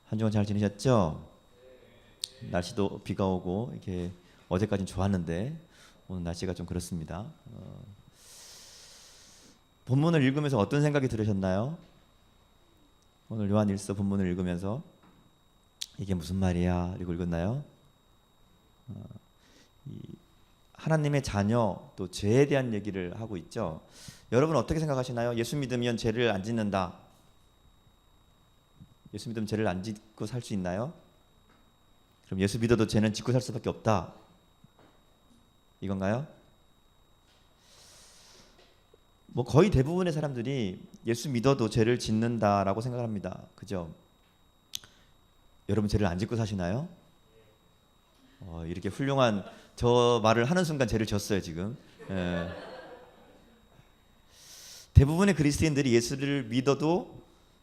한 주간 잘 지내셨죠? 날씨도 비가 오고 이렇게 어제까지는 좋았는데 오늘 날씨가 좀 그렇습니다. 본문을 읽으면서 어떤 생각이 들으셨나요? 오늘 요한일서 본문을 읽으면서 이게 무슨 말이야? 이거 읽었나요? 하나님의 자녀 또 죄에 대한 얘기를 하고 있죠. 여러분 어떻게 생각하시나요? 예수 믿으면 죄를 안 짓는다. 예수 믿으면 죄를 안 짓고 살 수 있나요? 그럼 예수 믿어도 죄는 짓고 살 수밖에 없다. 이건가요? 뭐 거의 대부분의 사람들이 예수 믿어도 죄를 짓는다라고 생각합니다. 그죠? 여러분 죄를 안 짓고 사시나요? 이렇게 훌륭한 저 말을 하는 순간 죄를 졌어요 지금. 예. 대부분의 그리스도인들이 예수를 믿어도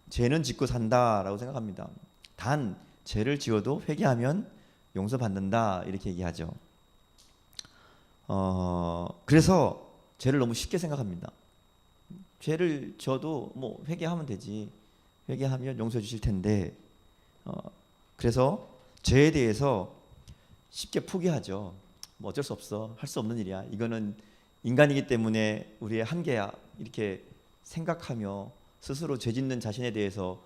죄는 짓고 산다라고 생각합니다. 단 죄를 지어도 회개하면 용서받는다 이렇게 얘기하죠. 그래서 죄를 너무 쉽게 생각합니다. 죄를 져도 뭐 회개하면 되지. 회개하면 용서해 주실 텐데. 그래서 죄에 대해서 쉽게 포기하죠. 뭐 어쩔 수 없어. 할 수 없는 일이야. 이거는 인간이기 때문에 우리의 한계야. 이렇게 생각하며 스스로 죄 짓는 자신에 대해서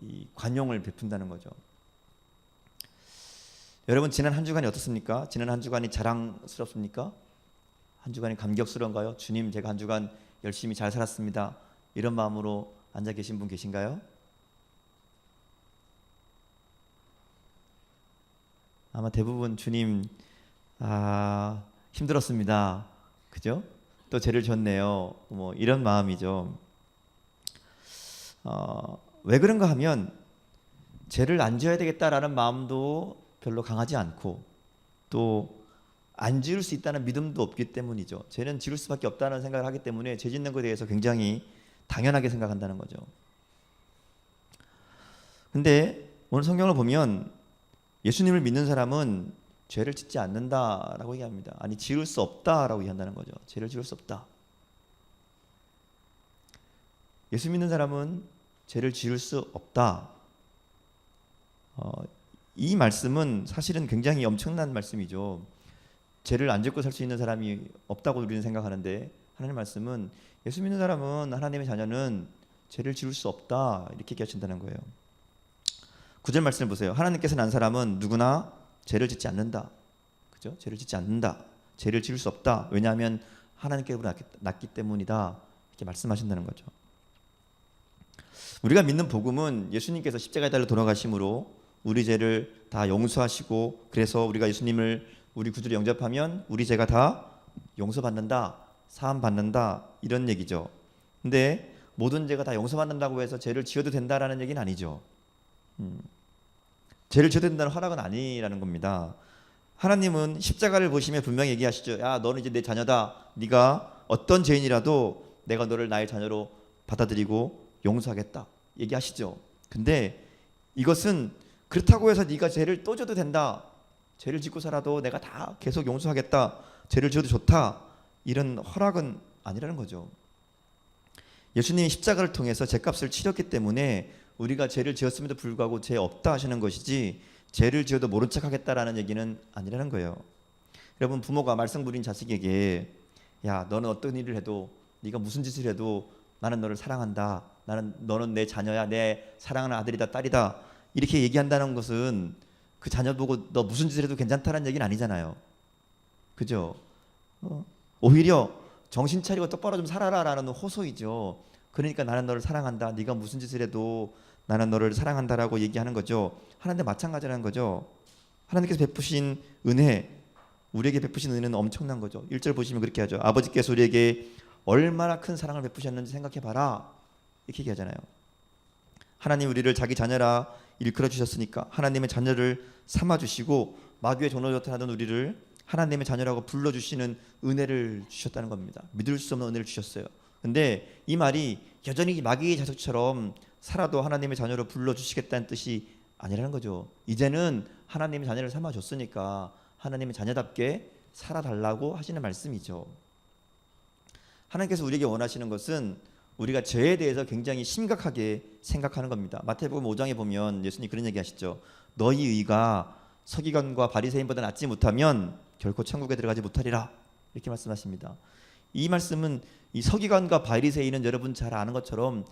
이 관용을 베푼다는 거죠. 여러분 지난 한 주간이 어떻습니까? 지난 한 주간이 자랑스럽습니까? 한 주간이 감격스러운가요? 주님 제가 한 주간 열심히 잘 살았습니다. 이런 마음으로 앉아 계신 분 계신가요? 아마 대부분 주님 힘들었습니다. 그죠? 또 죄를 졌네요. 뭐 이런 마음이죠. 왜 그런가 하면 죄를 안 지어야 되겠다라는 마음도 별로 강하지 않고 또 안 지을 수 있다는 믿음도 없기 때문이죠. 죄는 지을 수밖에 없다는 생각을 하기 때문에 죄 짓는 것에 대해서 굉장히 당연하게 생각한다는 거죠. 근데 오늘 성경을 보면 예수님을 믿는 사람은 죄를 짓지 않는다라고 얘기합니다. 아니 지을 수 없다라고 얘기한다는 거죠. 죄를 지을 수 없다. 예수 믿는 사람은 죄를 지을 수 없다. 이 말씀은 사실은 굉장히 엄청난 말씀이죠. 죄를 안 짓고 살 수 있는 사람이 없다고 우리는 생각하는데 하나님의 말씀은 예수 믿는 사람은 하나님의 자녀는 죄를 지을 수 없다 이렇게 얘기하신다는 거예요. 9절 말씀을 보세요. 하나님께서 난 사람은 누구나 죄를 짓지 않는다. 그죠? 죄를 짓지 않는다. 죄를 지을 수 없다. 왜냐하면 하나님께로 났기 때문이다. 이렇게 말씀하신다는 거죠. 우리가 믿는 복음은 예수님께서 십자가에 달려 돌아가심으로 우리 죄를 다 용서하시고 그래서 우리가 예수님을 우리 구주로 영접하면 우리 죄가 다 용서받는다, 사함받는다 이런 얘기죠. 근데 모든 죄가 다 용서받는다고 해서 죄를 지어도 된다라는 얘기는 아니죠. 죄를 지어도 된다는 허락은 아니라는 겁니다. 하나님은 십자가를 보시면 분명히 얘기하시죠. 야, 너는 이제 내 자녀다. 네가 어떤 죄인이라도 내가 너를 나의 자녀로 받아들이고 용서하겠다. 얘기하시죠. 근데 이것은 그렇다고 해서 네가 죄를 또 져도 된다. 죄를 짓고 살아도 내가 다 계속 용서하겠다. 죄를 지어도 좋다. 이런 허락은 아니라는 거죠. 예수님이 십자가를 통해서 죄값을 치렀기 때문에 우리가 죄를 지었음에도 불구하고 죄 없다 하시는 것이지 죄를 지어도 모른 척 하겠다라는 얘기는 아니라는 거예요. 여러분 부모가 말썽 부린 자식에게 야 너는 어떤 일을 해도 네가 무슨 짓을 해도 나는 너를 사랑한다. 너는 내 자녀야. 내 사랑하는 아들이다 딸이다. 이렇게 얘기한다는 것은 그 자녀 보고 너 무슨 짓을 해도 괜찮다는 얘기는 아니잖아요. 그죠? 오히려 정신 차리고 똑바로 좀 살아라라는 호소이죠. 그러니까 나는 너를 사랑한다. 네가 무슨 짓을 해도 나는 너를 사랑한다라고 얘기하는 거죠. 하나님도 마찬가지라는 거죠. 하나님께서 베푸신 은혜, 우리에게 베푸신 은혜는 엄청난 거죠. 1절 보시면 그렇게 하죠. 아버지께서 우리에게 얼마나 큰 사랑을 베푸셨는지 생각해봐라. 이렇게 얘기하잖아요. 하나님 우리를 자기 자녀라 일컬어 주셨으니까 하나님의 자녀를 삼아주시고 마귀의 종노릇을 하던 우리를 하나님의 자녀라고 불러주시는 은혜를 주셨다는 겁니다. 믿을 수 없는 은혜를 주셨어요. 근데 이 말이 여전히 마귀의 자식처럼 살아도 하나님의 자녀로 불러주시겠다는 뜻이 아니라는 거죠. 이제는 하나님의 자녀를 삼아줬으니까 하나님의 자녀답게 살아달라고 하시는 말씀이죠. 하나님께서 우리에게 원하시는 것은 우리가 죄에 대해서 굉장히 심각하게 생각하는 겁니다. 마태복음 5장에 보면 예수님 그런 얘기 하시죠. 너희 의가 서기관과 바리새인보다 낫지 못하면 결코 천국에 들어가지 못하리라. 이렇게 말씀하십니다. 이 말씀은 이 서기관과 바리새인은 여러분 잘 아는 것처럼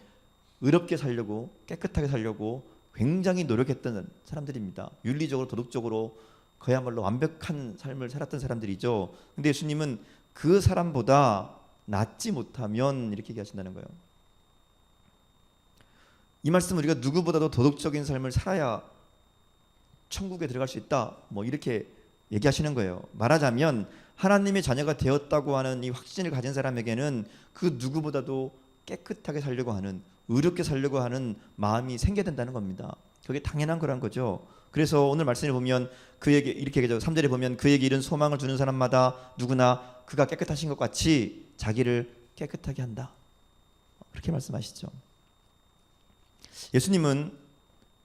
의롭게 살려고 깨끗하게 살려고 굉장히 노력했던 사람들입니다. 윤리적으로 도덕적으로 그야말로 완벽한 삶을 살았던 사람들이죠. 근데 예수님은 그 사람보다 낫지 못하면 이렇게 얘기하신다는 거예요. 이 말씀은 우리가 누구보다도 도덕적인 삶을 살아야 천국에 들어갈 수 있다, 뭐 이렇게 얘기하시는 거예요. 말하자면 하나님의 자녀가 되었다고 하는 이 확신을 가진 사람에게는 그 누구보다도 깨끗하게 살려고 하는, 의롭게 살려고 하는 마음이 생겨야 된다는 겁니다. 그게 당연한 거란 거죠. 그래서 오늘 말씀을 보면 그에게 이렇게 얘기하죠. 3절에 보면 그에게 이른 소망을 주는 사람마다 누구나 그가 깨끗하신 것 같이 자기를 깨끗하게 한다. 그렇게 말씀하시죠. 예수님은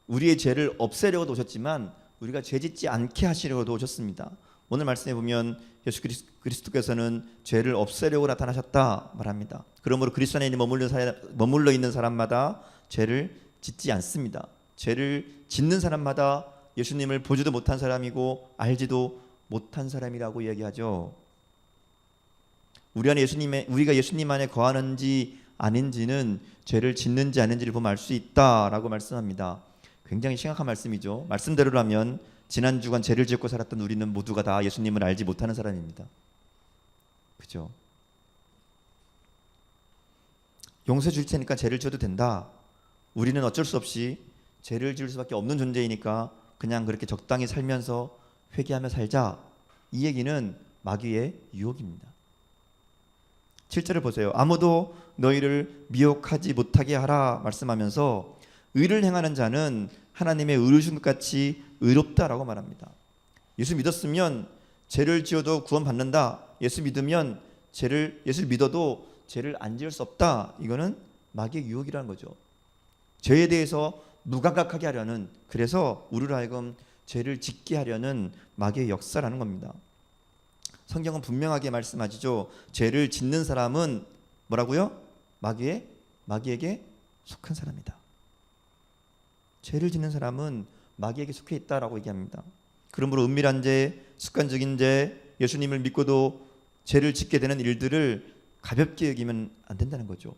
우리의 죄를 없애려고도 오셨지만 우리가 죄 짓지 않게 하시려고도 오셨습니다. 오늘 말씀에 보면 예수 그리스도께서는 죄를 없애려고 나타나셨다 말합니다. 그러므로 그리스도 안에 머물러 있는 사람마다 죄를 짓지 않습니다. 죄를 짓는 사람마다 예수님을 보지도 못한 사람이고 알지도 못한 사람이라고 이야기하죠. 우리가 예수님 안에 거하는지 아닌지는 죄를 짓는지 아닌지를 보면 알 수 있다라고 말씀합니다. 굉장히 심각한 말씀이죠. 말씀대로라면 지난 주간 죄를 짓고 살았던 우리는 모두가 다 예수님을 알지 못하는 사람입니다. 그죠? 용서해 줄 테니까 죄를 지어도 된다. 우리는 어쩔 수 없이 죄를 지을 수밖에 없는 존재이니까 그냥 그렇게 적당히 살면서 회개하며 살자. 이 얘기는 마귀의 유혹입니다. 7절을 보세요. 아무도 너희를 미혹하지 못하게 하라 말씀하면서 의를 행하는 자는 하나님의 의로우신 것 같이 의롭다라고 말합니다. 예수 믿었으면 죄를 지어도 구원받는다. 예수 믿으면 예수를 믿어도 죄를 안 지을 수 없다. 이거는 마귀의 유혹이라는 거죠. 죄에 대해서 무감각하게 하려는, 그래서 우리로 하여금 죄를 짓게 하려는 마귀의 역사라는 겁니다. 성경은 분명하게 말씀하시죠. 죄를 짓는 사람은 뭐라고요? 마귀에게 속한 사람이다. 죄를 짓는 사람은 마귀에게 속해 있다라고 얘기합니다. 그러므로 은밀한 죄, 습관적인 죄, 예수님을 믿고도 죄를 짓게 되는 일들을 가볍게 여기면 안 된다는 거죠.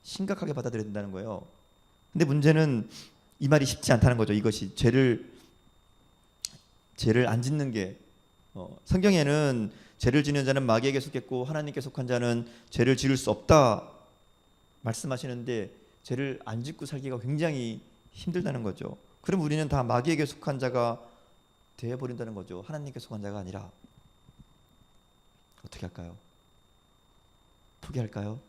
심각하게 받아들여야 된다는 거예요. 근데 문제는 이 말이 쉽지 않다는 거죠. 이것이 죄를 안 짓는 게 성경에는 죄를 지는 자는 마귀에게 속했고 하나님께 속한 자는 죄를 지을 수 없다 말씀하시는데 죄를 안 짓고 살기가 굉장히 힘들다는 거죠. 그럼 우리는 다 마귀에게 속한 자가 되어버린다는 거죠. 하나님께 속한 자가 아니라. 어떻게 할까요? 포기할까요?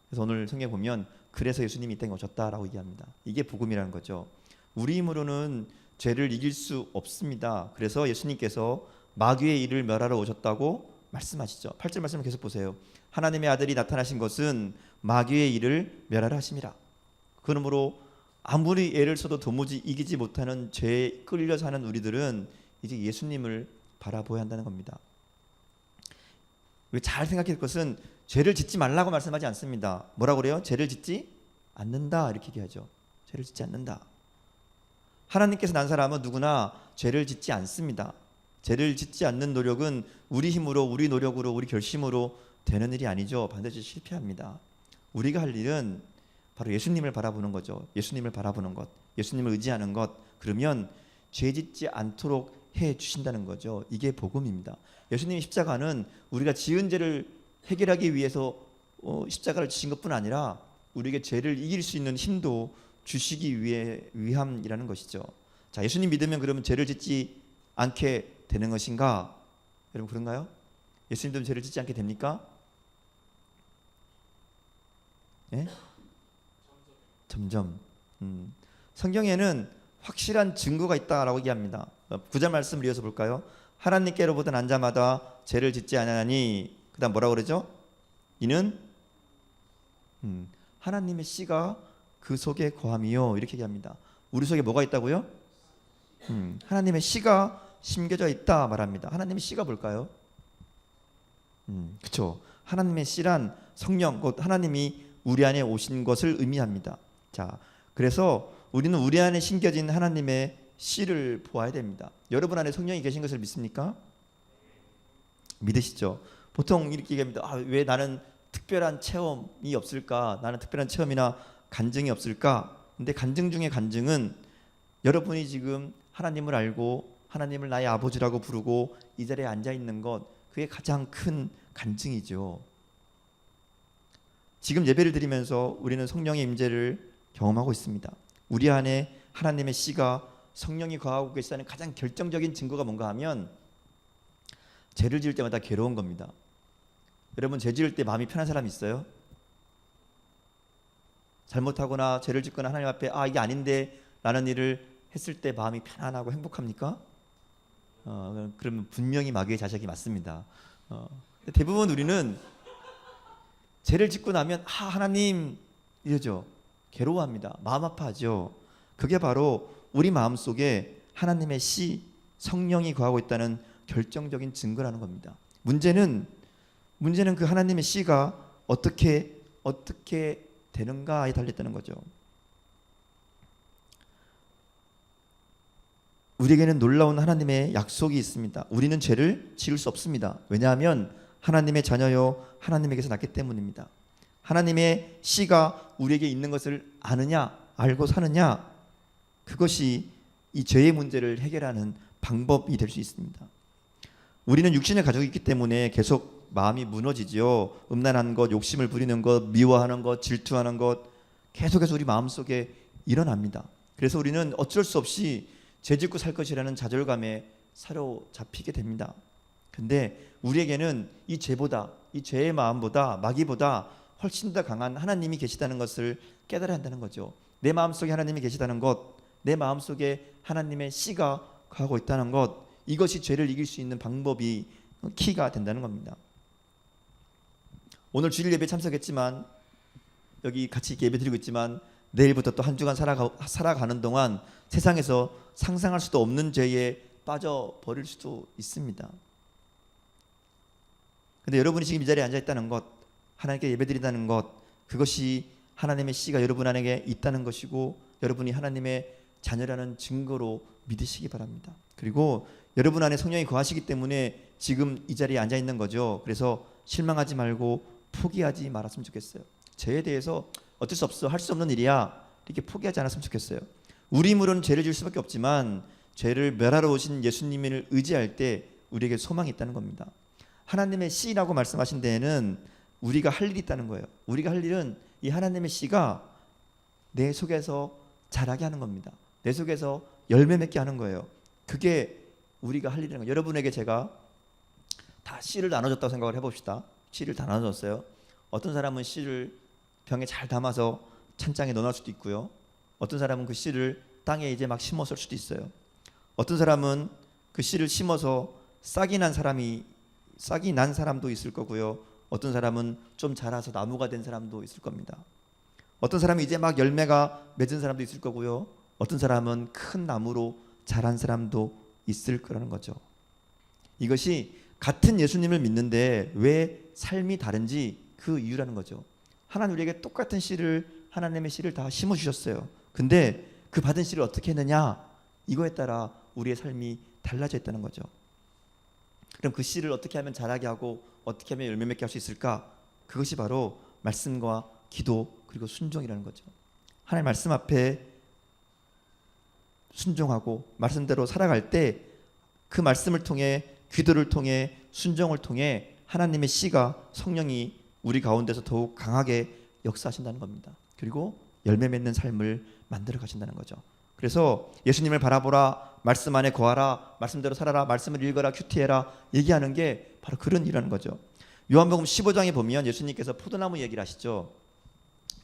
그래서 오늘 성경에 보면 그래서 예수님이 이 땅에 오셨다라고 얘기합니다. 이게 복음이라는 거죠. 우리 힘으로는 죄를 이길 수 없습니다. 그래서 예수님께서 마귀의 일을 멸하러 오셨다고 말씀하시죠. 8절 말씀을 계속 보세요. 하나님의 아들이 나타나신 것은 마귀의 일을 멸하러 하심이라. 그러므로 아무리 애를 써도 도무지 이기지 못하는 죄에 끌려 사는 우리들은 이제 예수님을 바라보아야 한다는 겁니다. 잘 생각할 것은 죄를 짓지 말라고 말씀하지 않습니다. 뭐라고 그래요? 죄를 짓지 않는다 이렇게 얘기하죠. 죄를 짓지 않는다. 하나님께서 난 사람은 누구나 죄를 짓지 않습니다. 죄를 짓지 않는 노력은 우리 힘으로, 우리 노력으로, 우리 결심으로 되는 일이 아니죠. 반드시 실패합니다. 우리가 할 일은 바로 예수님을 바라보는 거죠. 예수님을 바라보는 것, 예수님을 의지하는 것. 그러면 죄 짓지 않도록 해 주신다는 거죠. 이게 복음입니다. 예수님의 십자가는 우리가 지은 죄를 해결하기 위해서 십자가를 지신 것뿐 아니라 우리에게 죄를 이길 수 있는 힘도 주시기 위함이라는 것이죠. 자, 예수님 믿으면 그러면 죄를 짓지 않게 되는 것인가? 여러분 그런가요? 예수님 믿으면 죄를 짓지 않게 됩니까? 예? 점점. 성경에는 확실한 증거가 있다라고 얘기합니다. 9절 말씀을 이어서 볼까요? 하나님께로부터 난 자마다 죄를 짓지 아니하니, 그다음 뭐라고 그러죠? 이는 하나님의 씨가 그 속에 거함이요 이렇게 얘기합니다. 우리 속에 뭐가 있다고요? 하나님의 씨가 심겨져 있다 말합니다. 하나님의 씨가 뭘까요? 그렇죠. 하나님의 씨란 성령 곧 하나님이 우리 안에 오신 것을 의미합니다. 자, 그래서 우리는 우리 안에 심겨진 하나님의 씨를 보아야 됩니다. 여러분 안에 성령이 계신 것을 믿습니까? 믿으시죠? 보통 이렇게 얘기합니다. 왜 나는 특별한 체험이 없을까? 나는 특별한 체험이나 간증이 없을까? 근데 간증 중에 간증은 여러분이 지금 하나님을 알고 하나님을 나의 아버지라고 부르고 이 자리에 앉아 있는 것, 그게 가장 큰 간증이죠. 지금 예배를 드리면서 우리는 성령의 임재를 경험하고 있습니다. 우리 안에 하나님의 씨가 성령이 거하고 계시다는 가장 결정적인 증거가 뭔가 하면 죄를 지을 때마다 괴로운 겁니다. 여러분, 죄 지을 때 마음이 편한 사람 있어요? 잘못하거나 죄를 짓거나 하나님 앞에 이게 아닌데 라는 일을 했을 때 마음이 편안하고 행복합니까? 그러면 분명히 마귀의 자식이 맞습니다. 대부분 우리는 죄를 짓고 나면 하나님 이러죠. 괴로워합니다. 마음 아파하죠. 그게 바로 우리 마음속에 하나님의 씨, 성령이 거하고 있다는 결정적인 증거라는 겁니다. 문제는 그 하나님의 씨가 어떻게 되는가에 달렸다는 거죠. 우리에게는 놀라운 하나님의 약속이 있습니다. 우리는 죄를 지을 수 없습니다. 왜냐하면 하나님의 자녀요 하나님에게서 났기 때문입니다. 하나님의 씨가 우리에게 있는 것을 아느냐, 알고 사느냐, 그것이 이 죄의 문제를 해결하는 방법이 될 수 있습니다. 우리는 육신을 가지고 있기 때문에 계속 마음이 무너지죠. 음란한 것, 욕심을 부리는 것, 미워하는 것, 질투하는 것, 계속해서 우리 마음속에 일어납니다. 그래서 우리는 어쩔 수 없이 죄짓고 살 것이라는 좌절감에 사로잡히게 됩니다. 근데 우리에게는 이 죄보다, 이 죄의 마음보다, 마귀보다 훨씬 더 강한 하나님이 계시다는 것을 깨달아야 한다는 거죠. 내 마음속에 하나님이 계시다는 것, 내 마음속에 하나님의 씨가 거하고 있다는 것, 이것이 죄를 이길 수 있는 방법이 키가 된다는 겁니다. 오늘 주일 예배 참석했지만, 여기 같이 예배 드리고 있지만, 내일부터 또 한 주간 살아가는 동안 세상에서 상상할 수도 없는 죄에 빠져버릴 수도 있습니다. 근데 여러분이 지금 이 자리에 앉아 있다는 것, 하나님께 예배드린다는 것, 그것이 하나님의 씨가 여러분 안에 있다는 것이고 여러분이 하나님의 자녀라는 증거로 믿으시기 바랍니다. 그리고 여러분 안에 성령이 거하시기 때문에 지금 이 자리에 앉아 있는 거죠. 그래서 실망하지 말고 포기하지 말았으면 좋겠어요. 죄에 대해서 어쩔 수 없어, 할 수 없는 일이야, 이렇게 포기하지 않았으면 좋겠어요. 우리 힘으로는 죄를 지을 수밖에 없지만 죄를 멸하러 오신 예수님을 의지할 때 우리에게 소망이 있다는 겁니다. 하나님의 씨라고 말씀하신 데에는 우리가 할 일이 있다는 거예요. 우리가 할 일은 이 하나님의 씨가 내 속에서 자라게 하는 겁니다. 내 속에서 열매 맺게 하는 거예요. 그게 우리가 할 일이라는 거예요. 여러분에게 제가 다 씨를 나눠줬다고 생각을 해봅시다. 씨를 다 나눠줬어요. 어떤 사람은 씨를 병에 잘 담아서 찬장에 넣어놓을 수도 있고요. 어떤 사람은 그 씨를 땅에 이제 막 심었을 수도 있어요. 어떤 사람은 그 씨를 심어서 싹이 난 사람도 있을 거고요. 어떤 사람은 좀 자라서 나무가 된 사람도 있을 겁니다. 어떤 사람은 이제 막 열매가 맺은 사람도 있을 거고요. 어떤 사람은 큰 나무로 자란 사람도 있을 거라는 거죠. 이것이 같은 예수님을 믿는데 왜 삶이 다른지 그 이유라는 거죠. 하나님 우리에게 똑같은 씨를, 하나님의 씨를 다 심어주셨어요. 근데 그 받은 씨를 어떻게 했느냐, 이거에 따라 우리의 삶이 달라져 있다는 거죠. 그럼 그 씨를 어떻게 하면 자라게 하고 어떻게 하면 열매 맺게 할 수 있을까? 그것이 바로 말씀과 기도 그리고 순종이라는 거죠. 하나님 말씀 앞에 순종하고 말씀대로 살아갈 때 그 말씀을 통해, 기도를 통해, 순종을 통해 하나님의 씨가, 성령이 우리 가운데서 더욱 강하게 역사하신다는 겁니다. 그리고 열매 맺는 삶을 만들어 가신다는 거죠. 그래서 예수님을 바라보라, 말씀 안에 거하라, 말씀대로 살아라, 말씀을 읽어라, 큐티해라 얘기하는 게 바로 그런 일이라는 거죠. 요한복음 15장에 보면 예수님께서 포도나무 얘기를 하시죠.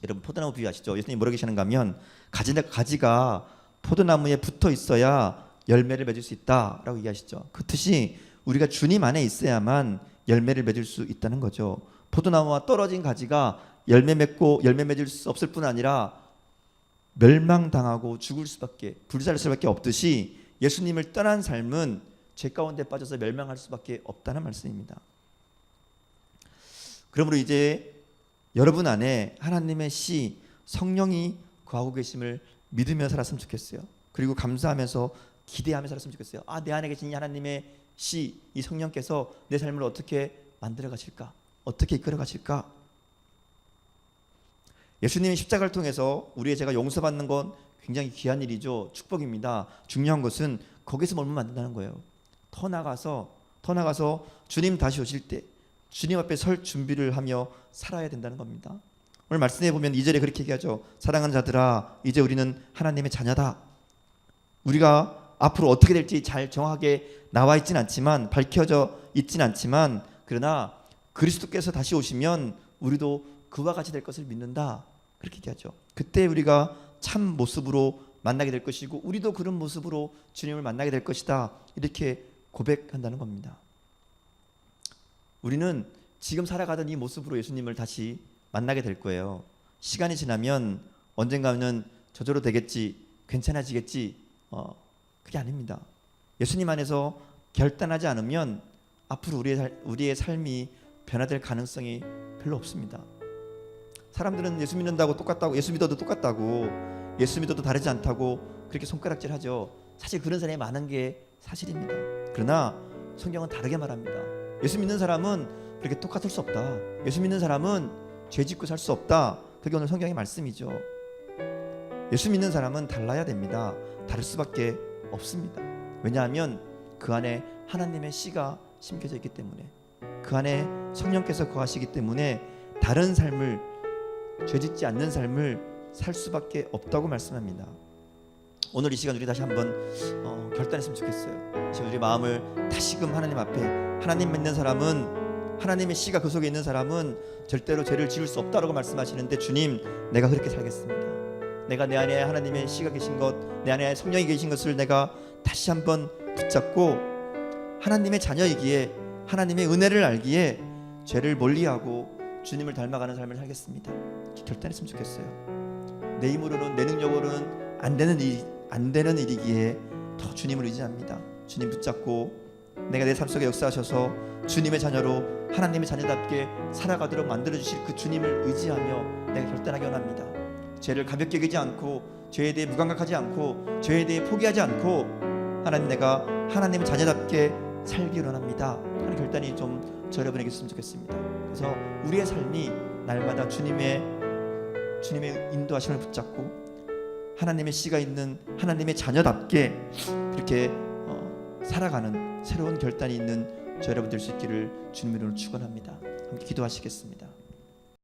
여러분 포도나무 비유하시죠. 예수님이 뭐라고 계시는가 하면 가지가 포도나무에 붙어 있어야 열매를 맺을 수 있다라고 얘기하시죠. 그 뜻이 우리가 주님 안에 있어야만 열매를 맺을 수 있다는 거죠. 포도나무와 떨어진 가지가 열매 맺을 수 없을 뿐 아니라 멸망당하고 죽을 수밖에, 불살 수밖에 없듯이 예수님을 떠난 삶은 죄 가운데 빠져서 멸망할 수밖에 없다는 말씀입니다. 그러므로 이제 여러분 안에 하나님의 씨 성령이 거하고 계심을 믿으며 살았으면 좋겠어요. 그리고 감사하면서 기대하며 살았으면 좋겠어요. 내 안에 계신 이 하나님의 씨, 이 성령께서 내 삶을 어떻게 만들어 가실까? 어떻게 이끌어 가실까? 예수님이 십자가를 통해서 우리의 죄가 용서받는 건 굉장히 귀한 일이죠. 축복입니다. 중요한 것은 거기서 머물면 안 된다는 거예요. 더 나가서 주님 다시 오실 때 주님 앞에 설 준비를 하며 살아야 된다는 겁니다. 오늘 말씀해 보면 2절에 그렇게 얘기하죠. 사랑하는 자들아, 이제 우리는 하나님의 자녀다. 우리가 앞으로 어떻게 될지 잘 정확하게 나와 있진 않지만, 밝혀져 있진 않지만, 그러나 그리스도께서 다시 오시면 우리도 그와 같이 될 것을 믿는다. 그렇게 얘기하죠. 그때 우리가 참 모습으로 만나게 될 것이고 우리도 그런 모습으로 주님을 만나게 될 것이다. 이렇게 고백한다는 겁니다. 우리는 지금 살아가던 이 모습으로 예수님을 다시 만나게 될 거예요. 시간이 지나면 언젠가는 저절로 되겠지, 괜찮아지겠지, 그게 아닙니다. 예수님 안에서 결단하지 않으면 앞으로 우리의 삶이 변화될 가능성이 별로 없습니다. 사람들은 예수 믿는다고 똑같다고, 예수 믿어도 똑같다고, 예수 믿어도 다르지 않다고 그렇게 손가락질하죠. 사실 그런 사람이 많은 게 사실입니다. 그러나 성경은 다르게 말합니다. 예수 믿는 사람은 그렇게 똑같을 수 없다. 예수 믿는 사람은 죄 짓고 살 수 없다. 그게 오늘 성경의 말씀이죠. 예수 믿는 사람은 달라야 됩니다. 다를 수밖에 없습니다. 왜냐하면 그 안에 하나님의 씨가 심겨져 있기 때문에, 그 안에 성령께서 거하시기 때문에 다른 삶을, 죄짓지 않는 삶을 살 수밖에 없다고 말씀합니다. 오늘 이 시간 우리 다시 한번 결단했으면 좋겠어요. 지금 우리 마음을 다시금 하나님 앞에, 하나님 믿는 사람은, 하나님의 씨가 그 속에 있는 사람은 절대로 죄를 지을 수 없다라고 말씀하시는데, 주님, 내가 그렇게 살겠습니다. 내가 내 안에 하나님의 씨가 계신 것, 내 안에 성령이 계신 것을 내가 다시 한번 붙잡고 하나님의 자녀이기에, 하나님의 은혜를 알기에 죄를 멀리하고 주님을 닮아가는 삶을 살겠습니다. 결단했으면 좋겠어요. 내 힘으로는, 내 능력으로는 안 되는 일이기에 더 주님을 의지합니다. 주님 붙잡고 내가 내 삶 속에 역사하셔서 주님의 자녀로, 하나님의 자녀답게 살아가도록 만들어주실 그 주님을 의지하며 내가 결단하기 원합니다. 죄를 가볍게 여기지 않고, 죄에 대해 무감각하지 않고, 죄에 대해 포기하지 않고, 하나님, 내가 하나님의 자녀답게 살기 원합니다 하는 결단이 좀 저 여러분에게 있으면 좋겠습니다. 그래서 우리의 삶이 날마다 주님의 인도하심을 붙잡고 하나님의 씨가 있는 하나님의 자녀답게 그렇게 살아가는 새로운 결단이 있는 저 여러분 될 수 있기를 주님 이름으로 축원합니다. 함께 기도하시겠습니다.